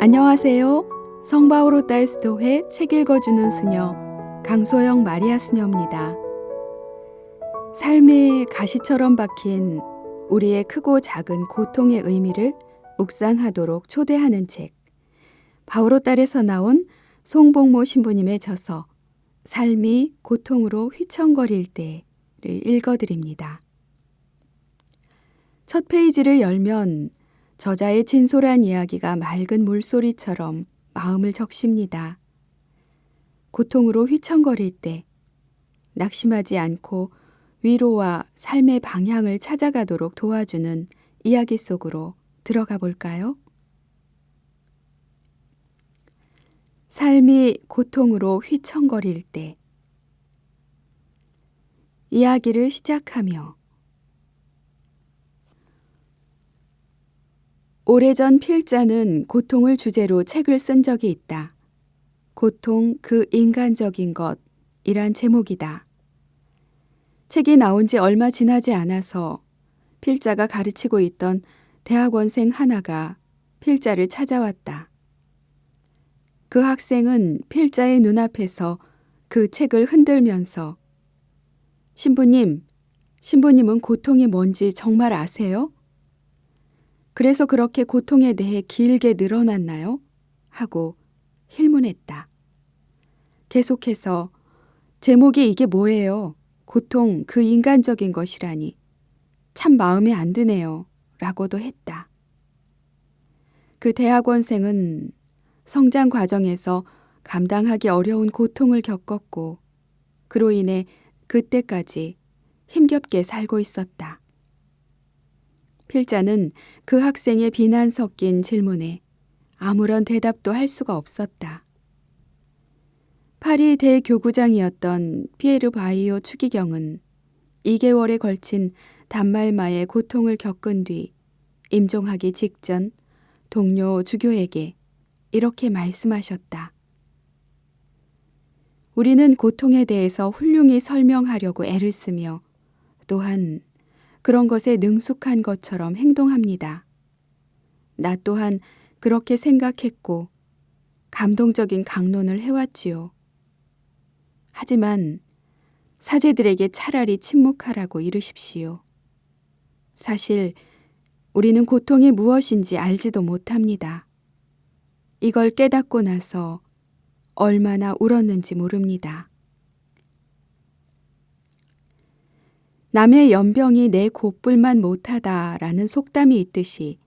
안녕하세요. 성바오로 딸수도회 책 읽어주는 수녀 강소영 마리아 수녀입니다. 삶의 가시처럼 박힌 우리의 크고 작은 고통의 의미를 묵상하도록 초대하는 책, 바오로 딸에서 나온 송복모 신부님의 저서 삶이 고통으로 휘청거릴 때를 읽어드립니다. 첫 페이지를 열면 저자의 진솔한 이야기가 맑은 물소리처럼 마음을 적십니다. 고통으로 휘청거릴 때 낙심하지 않고 위로와 삶의 방향을 찾아가도록 도와주는 이야기 속으로 들어가 볼까요? 삶이 고통으로 휘청거릴 때 이야기를 시작하며 오래전 필자는 고통을 주제로 책을 쓴 적이 있다. 고통 그 인간적인 것이란 제목이다. 책이 나온 지 얼마 지나지 않아서 필자가 가르치고 있던 대학원생 하나가 필자를 찾아왔다. 그 학생은 필자의 눈앞에서 그 책을 흔들면서 신부님은 고통이 뭔지 정말 아세요? 그래서 그렇게 고통에 대해 길게 늘어났나요? 하고 힐문했다. 계속해서 제목이 이게 뭐예요? 고통 그 인간적인 것이라니 참 마음에 안 드네요. 라고도 했다. 그 대학원생은 성장 과정에서 감당하기 어려운 고통을 겪었고 그로 인해 그때까지 힘겹게 살고 있었다. 필자는 그 학생의 비난 섞인 질문에 아무런 대답도 할 수가 없었다. 파리 대교구장이었던 피에르 바이오 추기경은 2개월에 걸친 단말마의 고통을 겪은 뒤 임종하기 직전 동료 주교에게 이렇게 말씀하셨다. 우리는 고통에 대해서 훌륭히 설명하려고 애를 쓰며 또한 그런 것에 능숙한 것처럼 행동합니다. 나 또한 그렇게 생각했고 감동적인 강론을 해왔지요. 하지만 사제들에게 차라리 침묵하라고 이르십시오. 사실 우리는 고통이 무엇인지 알지도 못합니다. 이걸 깨닫고 나서 얼마나 울었는지 모릅니다. 남의 연병이 내 곧불만 못하다라는 속담이 있듯이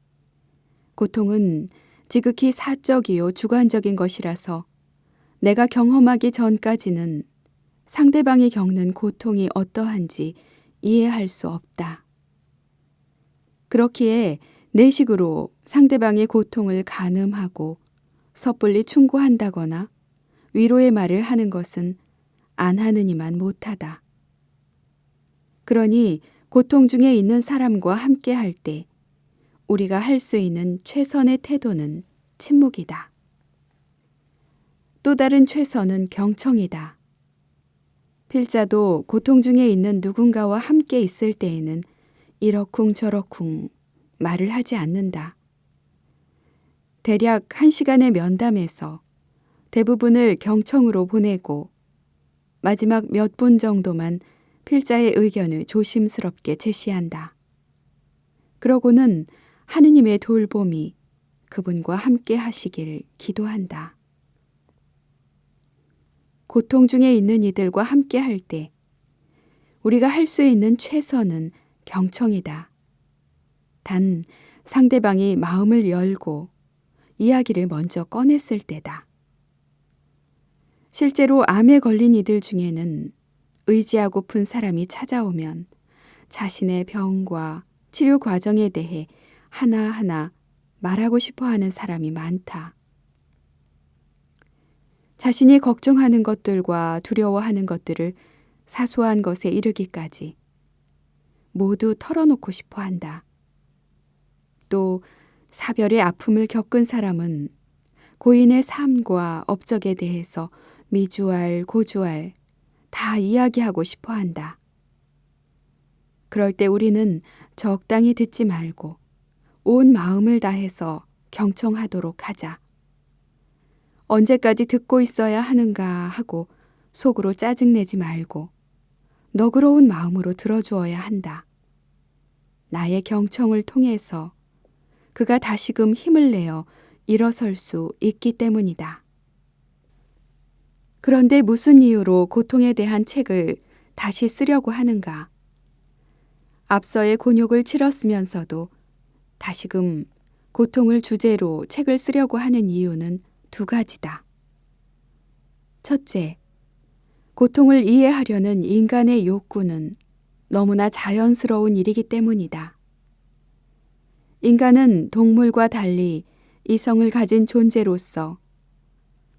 고통은 지극히 사적이요 주관적인 것이라서 내가 경험하기 전까지는 상대방이 겪는 고통이 어떠한지 이해할 수 없다. 그렇기에 내 식으로 상대방의 고통을 가늠하고 섣불리 충고한다거나 위로의 말을 하는 것은 안 하느니만 못하다. 그러니 고통 중에 있는 사람과 함께 할 때 우리가 할 수 있는 최선의 태도는 침묵이다. 또 다른 최선은 경청이다. 필자도 고통 중에 있는 누군가와 함께 있을 때에는 이러쿵 저러쿵 말을 하지 않는다. 대략 1시간의 면담에서 대부분을 경청으로 보내고 마지막 몇 분 정도만 필자의 의견을 조심스럽게 제시한다. 그러고는 하느님의 돌봄이 그분과 함께 하시길 기도한다. 고통 중에 있는 이들과 함께 할 때 우리가 할 수 있는 최선은 경청이다. 단 상대방이 마음을 열고 이야기를 먼저 꺼냈을 때다. 실제로 암에 걸린 이들 중에는 의지하고픈 사람이 찾아오면 자신의 병과 치료 과정에 대해 하나하나 말하고 싶어 하는 사람이 많다. 자신이 걱정하는 것들과 두려워하는 것들을 사소한 것에 이르기까지 모두 털어놓고 싶어 한다. 또 사별의 아픔을 겪은 사람은 고인의 삶과 업적에 대해서 미주알, 고주알 다 이야기하고 싶어 한다. 그럴 때 우리는 적당히 듣지 말고 온 마음을 다해서 경청하도록 하자. 언제까지 듣고 있어야 하는가 하고 속으로 짜증내지 말고 너그러운 마음으로 들어주어야 한다. 나의 경청을 통해서 그가 다시금 힘을 내어 일어설 수 있기 때문이다. 그런데 무슨 이유로 고통에 대한 책을 다시 쓰려고 하는가? 앞서의 곤욕을 치렀으면서도 다시금 고통을 주제로 책을 쓰려고 하는 이유는 두 가지다. 첫째, 고통을 이해하려는 인간의 욕구는 너무나 자연스러운 일이기 때문이다. 인간은 동물과 달리 이성을 가진 존재로서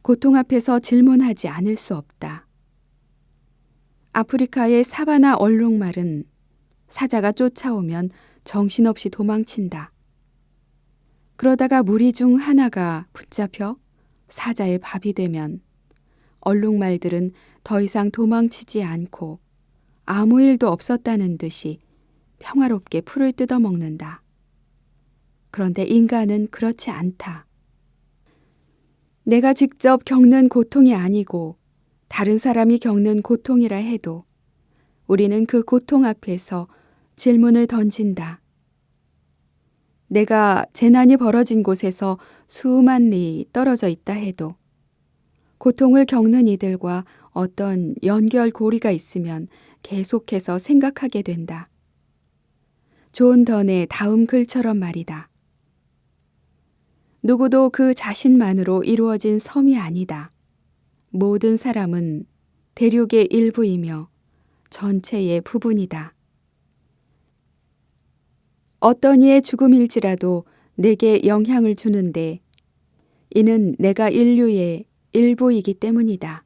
고통 앞에서 질문하지 않을 수 없다. 아프리카의 사바나 얼룩말은 사자가 쫓아오면 정신없이 도망친다. 그러다가 무리 중 하나가 붙잡혀 사자의 밥이 되면 얼룩말들은 더 이상 도망치지 않고 아무 일도 없었다는 듯이 평화롭게 풀을 뜯어먹는다. 그런데 인간은 그렇지 않다. 내가 직접 겪는 고통이 아니고 다른 사람이 겪는 고통이라 해도 우리는 그 고통 앞에서 질문을 던진다. 내가 재난이 벌어진 곳에서 수만 리 떨어져 있다 해도 고통을 겪는 이들과 어떤 연결고리가 있으면 계속해서 생각하게 된다. 존 던의 다음 글처럼 말이다. 누구도 그 자신만으로 이루어진 섬이 아니다. 모든 사람은 대륙의 일부이며 전체의 부분이다. 어떤 이의 죽음일지라도 내게 영향을 주는데 이는 내가 인류의 일부이기 때문이다.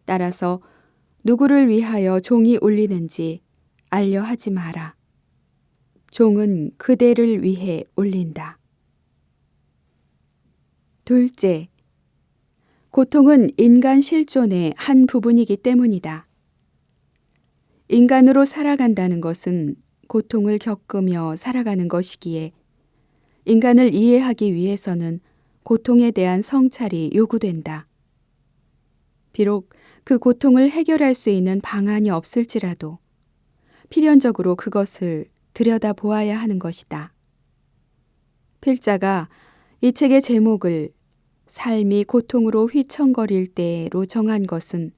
따라서 누구를 위하여 종이 울리는지 알려 하지 마라. 종은 그대를 위해 울린다. 둘째, 고통은 인간 실존의 한 부분이기 때문이다. 인간으로 살아간다는 것은 고통을 겪으며 살아가는 것이기에 인간을 이해하기 위해서는 고통에 대한 성찰이 요구된다. 비록 그 고통을 해결할 수 있는 방안이 없을지라도 필연적으로 그것을 들여다보아야 하는 것이다. 필자가 이 책의 제목을 삶이 고통으로 휘청거릴 때로 정한 것은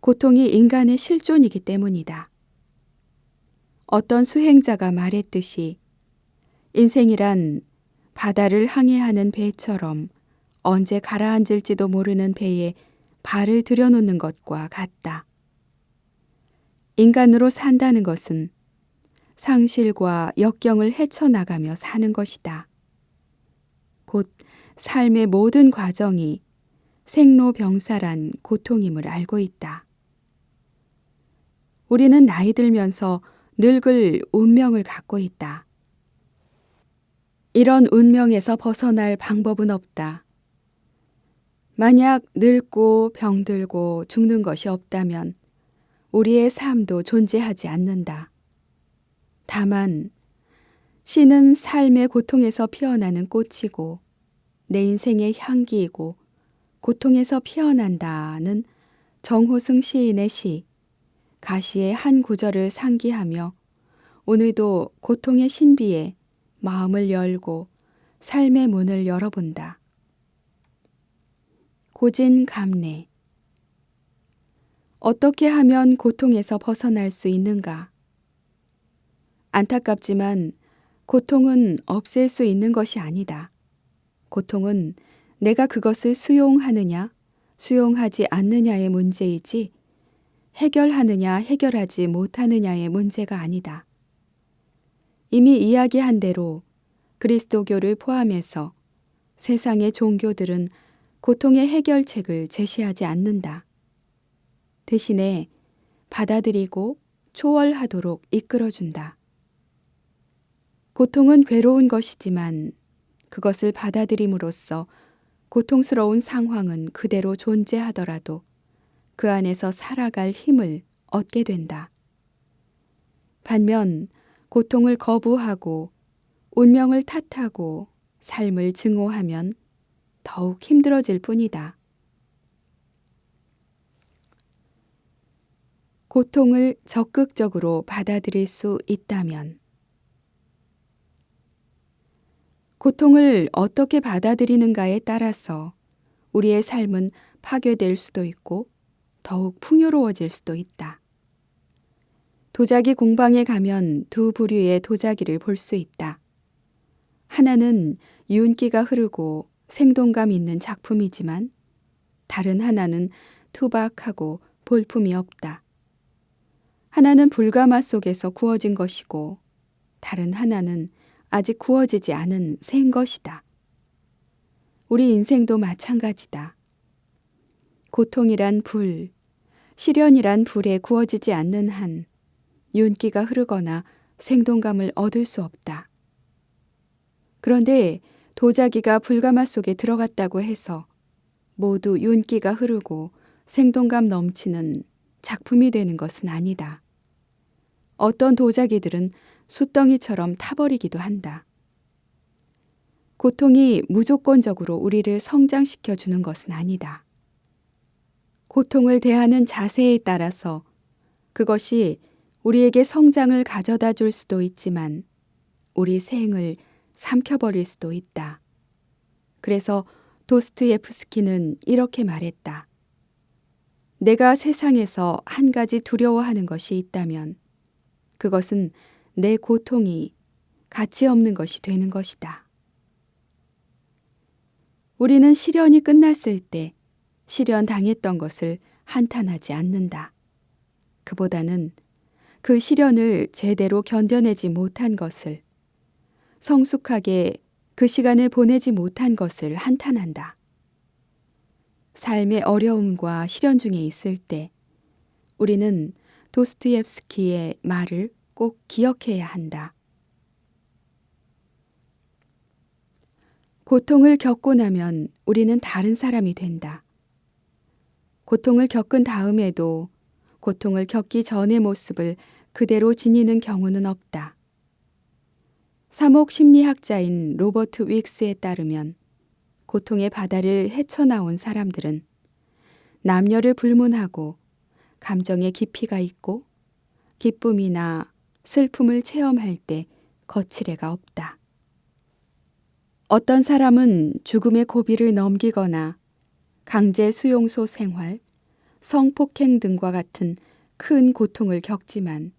고통이 인간의 실존이기 때문이다. 어떤 수행자가 말했듯이 인생이란 바다를 항해하는 배처럼 언제 가라앉을지도 모르는 배에 발을 들여놓는 것과 같다. 인간으로 산다는 것은 상실과 역경을 헤쳐나가며 사는 것이다. 곧 삶의 모든 과정이 생로병사란 고통임을 알고 있다. 우리는 나이 들면서 늙을 운명을 갖고 있다. 이런 운명에서 벗어날 방법은 없다. 만약 늙고 병들고 죽는 것이 없다면 우리의 삶도 존재하지 않는다. 다만 씨는 삶의 고통에서 피어나는 꽃이고 내 인생의 향기이고 고통에서 피어난다는 정호승 시인의 시 가시의 한 구절을 상기하며 오늘도 고통의 신비에 마음을 열고 삶의 문을 열어본다. 고진감래. 어떻게 하면 고통에서 벗어날 수 있는가? 안타깝지만 고통은 없앨 수 있는 것이 아니다. 고통은 내가 그것을 수용하느냐, 수용하지 않느냐의 문제이지 해결하느냐, 해결하지 못하느냐의 문제가 아니다. 이미 이야기한 대로 그리스도교를 포함해서 세상의 종교들은 고통의 해결책을 제시하지 않는다. 대신에 받아들이고 초월하도록 이끌어준다. 고통은 괴로운 것이지만 그것을 받아들임으로써 고통스러운 상황은 그대로 존재하더라도 그 안에서 살아갈 힘을 얻게 된다. 반면 고통을 거부하고 운명을 탓하고 삶을 증오하면 더욱 힘들어질 뿐이다. 고통을 적극적으로 받아들일 수 있다면, 고통을 어떻게 받아들이는가에 따라서 우리의 삶은 파괴될 수도 있고 더욱 풍요로워질 수도 있다. 도자기 공방에 가면 두 부류의 도자기를 볼 수 있다. 하나는 윤기가 흐르고 생동감 있는 작품이지만 다른 하나는 투박하고 볼품이 없다. 하나는 불가마 속에서 구워진 것이고 다른 하나는 아직 구워지지 않은 생 것이다. 우리 인생도 마찬가지다. 고통이란 불, 시련이란 불에 구워지지 않는 한 윤기가 흐르거나 생동감을 얻을 수 없다. 그런데 도자기가 불가마 속에 들어갔다고 해서 모두 윤기가 흐르고 생동감 넘치는 작품이 되는 것은 아니다. 어떤 도자기들은 숯덩이처럼 타버리기도 한다. 고통이 무조건적으로 우리를 성장시켜 주는 것은 아니다. 고통을 대하는 자세에 따라서 그것이 우리에게 성장을 가져다 줄 수도 있지만 우리 생을 삼켜버릴 수도 있다. 그래서 도스토옙스키는 이렇게 말했다. 내가 세상에서 한 가지 두려워하는 것이 있다면 그것은 내 고통이 가치 없는 것이 되는 것이다. 우리는 시련이 끝났을 때 시련 당했던 것을 한탄하지 않는다. 그보다는 그 시련을 제대로 견뎌내지 못한 것을, 성숙하게 그 시간을 보내지 못한 것을 한탄한다. 삶의 어려움과 시련 중에 있을 때 우리는 도스토옙스키의 말을 꼭 기억해야 한다. 고통을 겪고 나면 우리는 다른 사람이 된다. 고통을 겪은 다음에도 고통을 겪기 전의 모습을 그대로 지니는 경우는 없다. 사목 심리학자인 로버트 윅스에 따르면 고통의 바다를 헤쳐나온 사람들은 남녀를 불문하고 감정의 깊이가 있고 기쁨이나 슬픔을 체험할 때 거칠애가 없다. 어떤 사람은 죽음의 고비를 넘기거나 강제 수용소 생활, 성폭행 등과 같은 큰 고통을 겪지만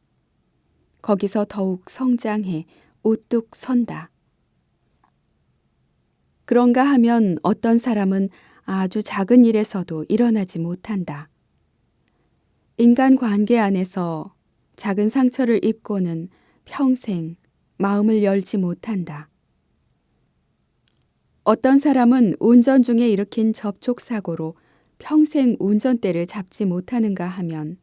거기서 더욱 성장해 우뚝 선다. 그런가 하면 어떤 사람은 아주 작은 일에서도 일어나지 못한다. 인간 관계 안에서 작은 상처를 입고는 평생 마음을 열지 못한다. 어떤 사람은 운전 중에 일으킨 접촉사고로 평생 운전대를 잡지 못하는가 하면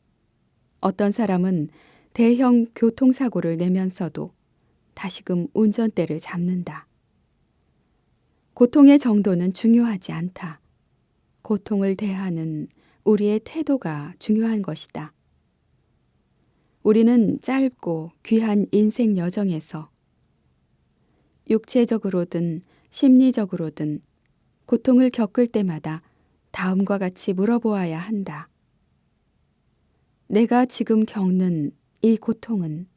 어떤 사람은 대형 교통사고를 내면서도 다시금 운전대를 잡는다. 고통의 정도는 중요하지 않다. 고통을 대하는 우리의 태도가 중요한 것이다. 우리는 짧고 귀한 인생 여정에서 육체적으로든 심리적으로든 고통을 겪을 때마다 다음과 같이 물어보아야 한다. 내가 지금 겪는 이 고통은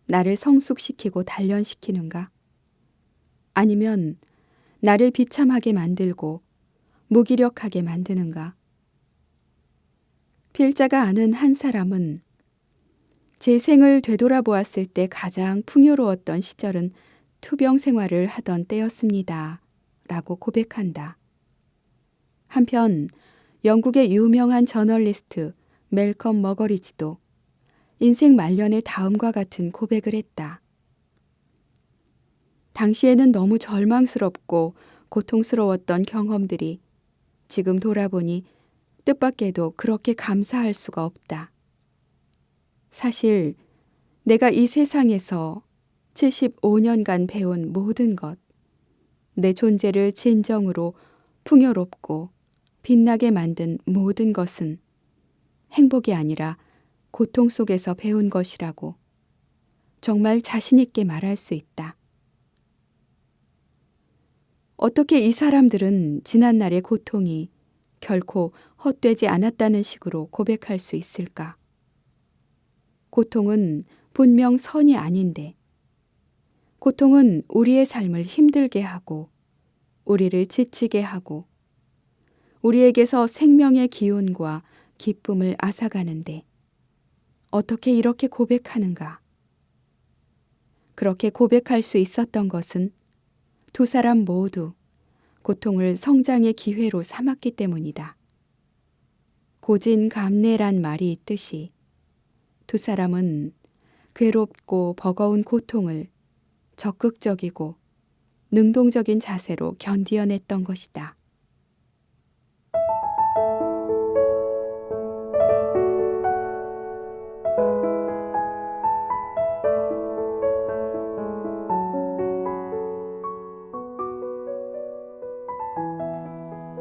나를 성숙시키고 단련시키는가? 아니면 나를 비참하게 만들고 무기력하게 만드는가? 필자가 아는 한 사람은 제 생을 되돌아보았을 때 가장 풍요로웠던 시절은 투병 생활을 하던 때였습니다. 라고 고백한다. 한편 영국의 유명한 저널리스트 멜컴 머거리지도 인생 말년에 다음과 같은 고백을 했다. 당시에는 너무 절망스럽고 고통스러웠던 경험들이 지금 돌아보니 뜻밖에도 그렇게 감사할 수가 없다. 사실 내가 이 세상에서 75년간 배운 모든 것, 내 존재를 진정으로 풍요롭고 빛나게 만든 모든 것은 행복이 아니라 고통 속에서 배운 것이라고 정말 자신 있게 말할 수 있다. 어떻게 이 사람들은 지난날의 고통이 결코 헛되지 않았다는 식으로 고백할 수 있을까? 고통은 분명 선이 아닌데, 고통은 우리의 삶을 힘들게 하고, 우리를 지치게 하고, 우리에게서 생명의 기운과 기쁨을 앗아가는데, 어떻게 이렇게 고백하는가? 그렇게 고백할 수 있었던 것은 두 사람 모두 고통을 성장의 기회로 삼았기 때문이다. 고진감래란 말이 있듯이 두 사람은 괴롭고 버거운 고통을 적극적이고 능동적인 자세로 견디어냈던 것이다.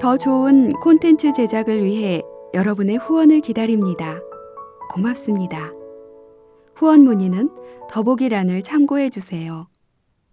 더 좋은 콘텐츠 제작을 위해 여러분의 후원을 기다립니다. 고맙습니다. 후원 문의는 더보기란을 참고해 주세요.